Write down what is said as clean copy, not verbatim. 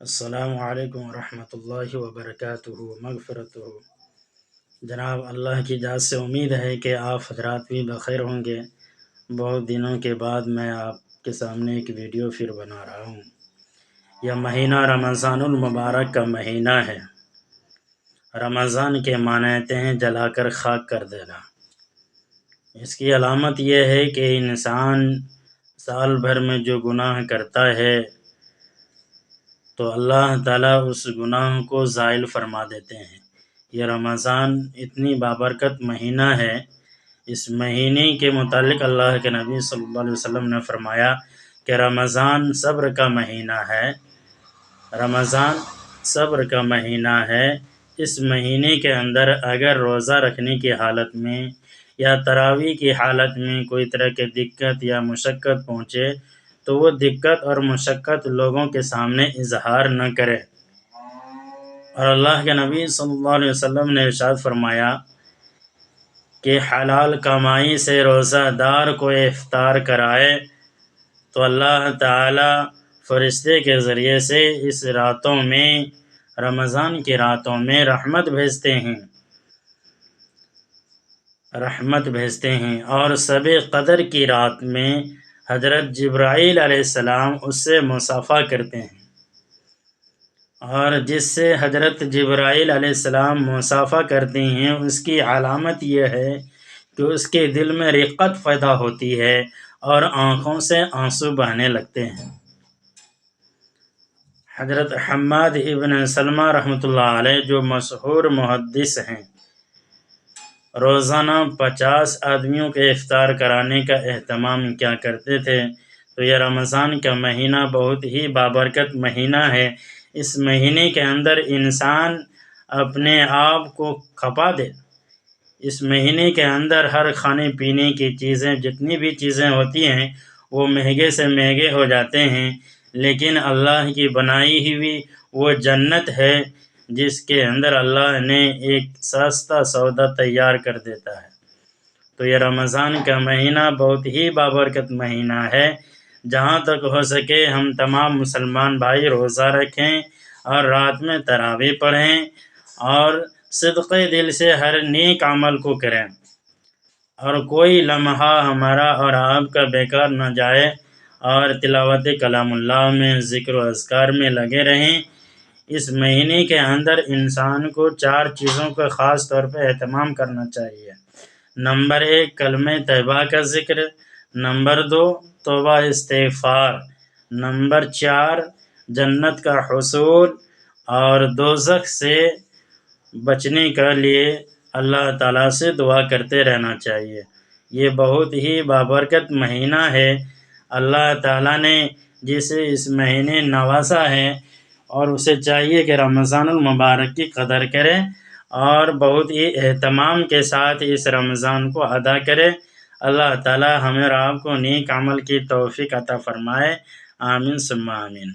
السلام علیکم ورحمۃ اللہ وبرکاتہ مغفرتہ۔ جناب اللہ کی ذات سے امید ہے کہ آپ حضرات بھی بخیر ہوں گے۔ بہت دنوں کے بعد میں آپ کے سامنے ایک ویڈیو پھر بنا رہا ہوں۔ یہ مہینہ رمضان المبارک کا مہینہ ہے۔ رمضان کے معنی ہیں جلا کر خاک کر دینا۔ اس کی علامت یہ ہے کہ انسان سال بھر میں جو گناہ کرتا ہے تو اللہ تعالیٰ اس گناہ کو زائل فرما دیتے ہیں۔ یہ رمضان اتنی بابرکت مہینہ ہے۔ اس مہینے کے متعلق اللہ کے نبی صلی اللہ علیہ وسلم نے فرمایا کہ رمضان صبر کا مہینہ ہے۔ رمضان صبر کا مہینہ ہے۔ اس مہینے کے اندر اگر روزہ رکھنے کی حالت میں یا تراویح کی حالت میں کوئی طرح کی دقت یا مشقت پہنچے تو وہ دقت اور مشقت لوگوں کے سامنے اظہار نہ کرے۔ اور اللہ کے نبی صلی اللہ علیہ وسلم نے ارشاد فرمایا کہ حلال کمائی سے روزہ دار کو افطار کرائے تو اللہ تعالی فرشتے کے ذریعے سے اس راتوں میں، رمضان کی راتوں میں رحمت بھیجتے ہیں اور شب قدر کی رات میں حضرت جبرائیل علیہ السلام اس سے مصافحہ کرتے ہیں، اور جس سے حضرت جبرائیل علیہ السلام مصافحہ کرتے ہیں اس کی علامت یہ ہے کہ اس کے دل میں رقت پیدا ہوتی ہے اور آنکھوں سے آنسو بہنے لگتے ہیں۔ حضرت حماد ابن سلمہ رحمۃ اللہ علیہ جو مشہور محدث ہیں، روزانہ 50 آدمیوں کے افطار کرانے کا اہتمام کیا کرتے تھے۔ تو یہ رمضان کا مہینہ بہت ہی بابرکت مہینہ ہے۔ اس مہینے کے اندر انسان اپنے آپ کو کھپا دے۔ اس مہینے کے اندر ہر کھانے پینے کی چیزیں، جتنی بھی چیزیں ہوتی ہیں وہ مہنگے سے مہنگے ہو جاتے ہیں، لیکن اللہ کی بنائی ہوئی وہ جنت ہے جس کے اندر اللہ نے ایک سستا سودا تیار کر دیتا ہے۔ تو یہ رمضان کا مہینہ بہت ہی بابرکت مہینہ ہے۔ جہاں تک ہو سکے ہم تمام مسلمان بھائی روزہ رکھیں اور رات میں تراویح پڑھیں اور صدقے دل سے ہر نیک عمل کو کریں، اور کوئی لمحہ ہمارا اور آپ کا بیکار نہ جائے، اور تلاوت کلام اللہ میں، ذکر و اذکار میں لگے رہیں۔ اس مہینے کے اندر انسان کو 4 چیزوں کا خاص طور پہ اہتمام کرنا چاہیے۔ نمبر 1 کلمہ طیبہ کا ذکر، نمبر 2 توبہ استغفار، نمبر 4 جنت کا حصول اور دوزخ سے بچنے کے لیے اللہ تعالیٰ سے دعا کرتے رہنا چاہیے۔ یہ بہت ہی بابرکت مہینہ ہے۔ اللہ تعالیٰ نے جسے اس مہینے نوازا ہے اور اسے چاہیے کہ رمضان المبارک کی قدر کرے اور بہت ہی اہتمام کے ساتھ اس رمضان کو ادا کرے۔ اللہ تعالیٰ ہمیں اور آپ کو نیک عمل کی توفیق عطا فرمائے۔ آمین ثم آمین۔